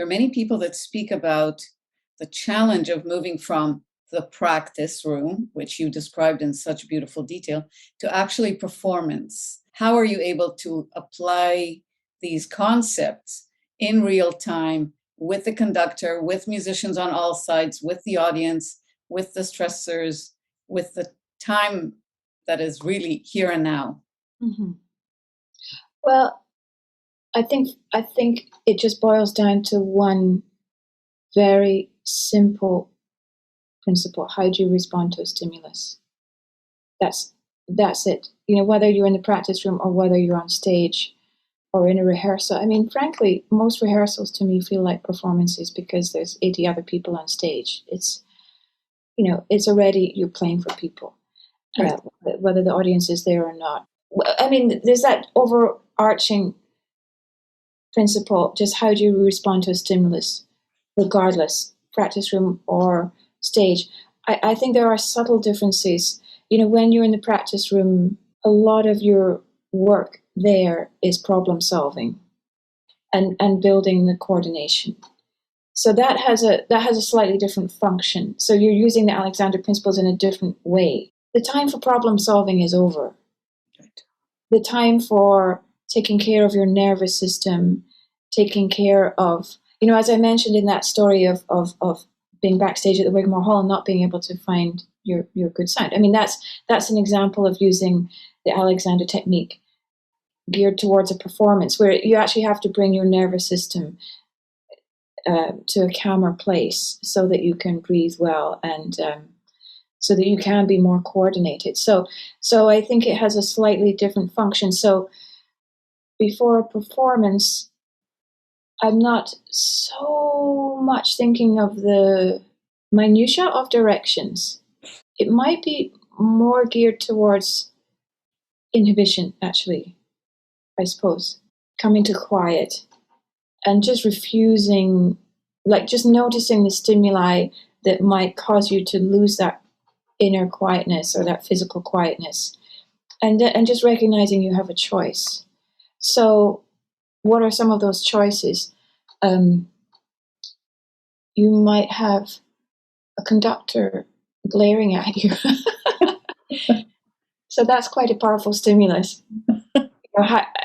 there are many people that speak about the challenge of moving from the practice room, which you described in such beautiful detail, to actually performance. How are you able to apply these concepts in real time with the conductor, with musicians on all sides, with the audience, with the stressors, with the time that is really here and now? Mm-hmm. Well, I think it just boils down to one very simple principle. How do you respond to a stimulus? That's it. Whether you're in the practice room or whether you're on stage or in a rehearsal. I mean, frankly, most rehearsals to me feel like performances because there's 80 other people on stage. It's already you're playing for people, Right. whether the audience is there or not. I mean, there's that overarching principle, just how do you respond to a stimulus, regardless, practice room or stage. I think there are subtle differences. When you're in the practice room, a lot of your work there is problem solving and building the coordination. So that has a slightly different function. So you're using the Alexander principles in a different way. The time for problem solving is over. Right. The time for taking care of your nervous system, taking care of, as I mentioned in that story of being backstage at the Wigmore Hall and not being able to find your good sound. I mean, that's an example of using the Alexander technique geared towards a performance where you actually have to bring your nervous system to a calmer place so that you can breathe well and so that you can be more coordinated. So I think it has a slightly different function. So before a performance, I'm not so much thinking of the minutiae of directions. It might be more geared towards inhibition, actually, I suppose. Coming to quiet and just refusing, like just noticing the stimuli that might cause you to lose that inner quietness or that physical quietness. And just recognizing you have a choice. So what are some of those choices? You might have a conductor glaring at you. So that's quite a powerful stimulus.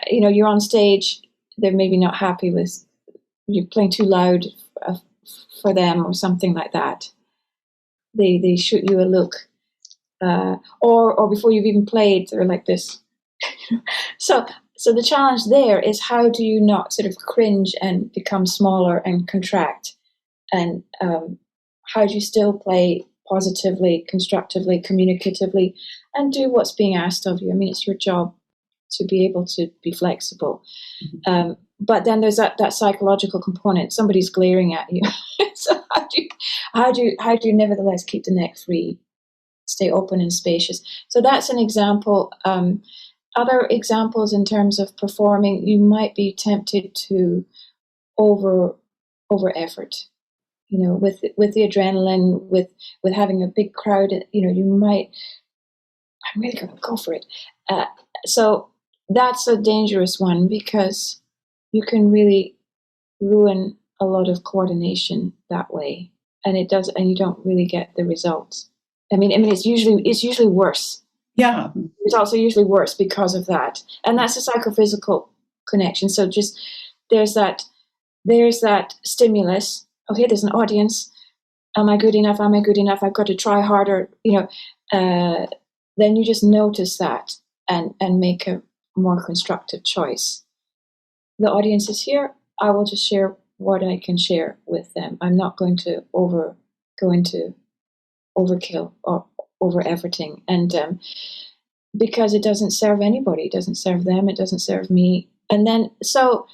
You're on stage, they're maybe not happy with you're playing too loud for them or something like that. They shoot you a look, or before you've even played, they're like this. So the challenge there is how do you not sort of cringe and become smaller and contract, and how do you still play positively, constructively, communicatively, and do what's being asked of you? I mean, it's your job to be able to be flexible. Mm-hmm. But then there's that psychological component. Somebody's glaring at you. So how do you nevertheless keep the neck free, stay open and spacious? So that's an example. Other examples in terms of performing, you might be tempted to over effort. With the adrenaline, with having a big crowd, you might. I'm really going to go for it. So that's a dangerous one because you can really ruin a lot of coordination that way, and you don't really get the results. I mean, it's usually worse. Yeah, it's also usually worse because of that, and that's a psychophysical connection. So just there's that stimulus. Okay, there's an audience. Am I good enough? Am I good enough? I've got to try harder. Then you just notice that and make a more constructive choice. The audience is here. I will just share what I can share with them. I'm not going to go into overkill or over efforting, and because it doesn't serve anybody. It doesn't serve them. It doesn't serve me. And then so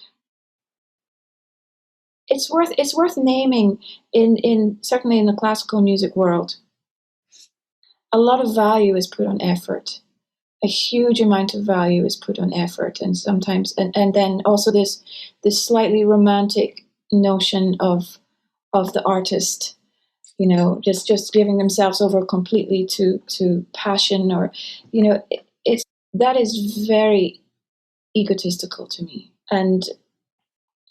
it's worth naming in certainly in the classical music world. A lot of value is put on effort. A huge amount of value is put on effort, and sometimes, and then also this slightly romantic notion of the artist, just giving themselves over completely to passion, or that is very egotistical to me, and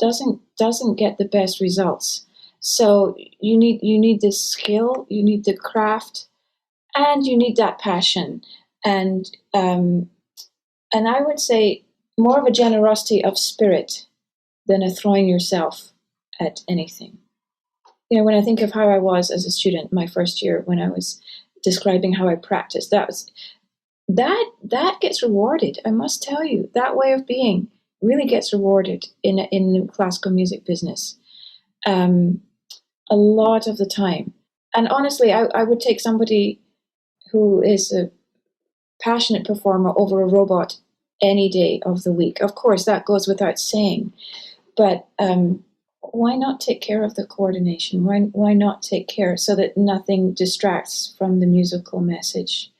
doesn't get the best results. So you need this skill, you need the craft, and you need that passion, and and I would say more of a generosity of spirit than a throwing yourself at anything. When I think of how I was as a student my first year, when I was describing how I practiced, that gets rewarded. I must tell you, that way of being really gets rewarded in the classical music business, um, a lot of the time. And honestly, I would take somebody who is a passionate performer over a robot any day of the week. Of course, that goes without saying, but why not take care of the coordination? Why not take care so that nothing distracts from the musical message?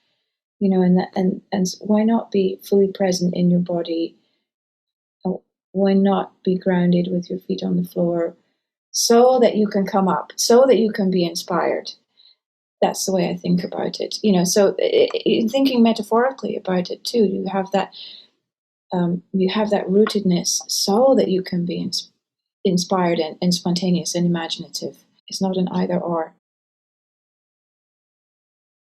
And why not be fully present in your body? Why not be grounded with your feet on the floor so that you can come up, so that you can be inspired? That's the way I think about it. So thinking metaphorically about it too, you have that rootedness so that you can be inspired and spontaneous and imaginative. It's not an either or.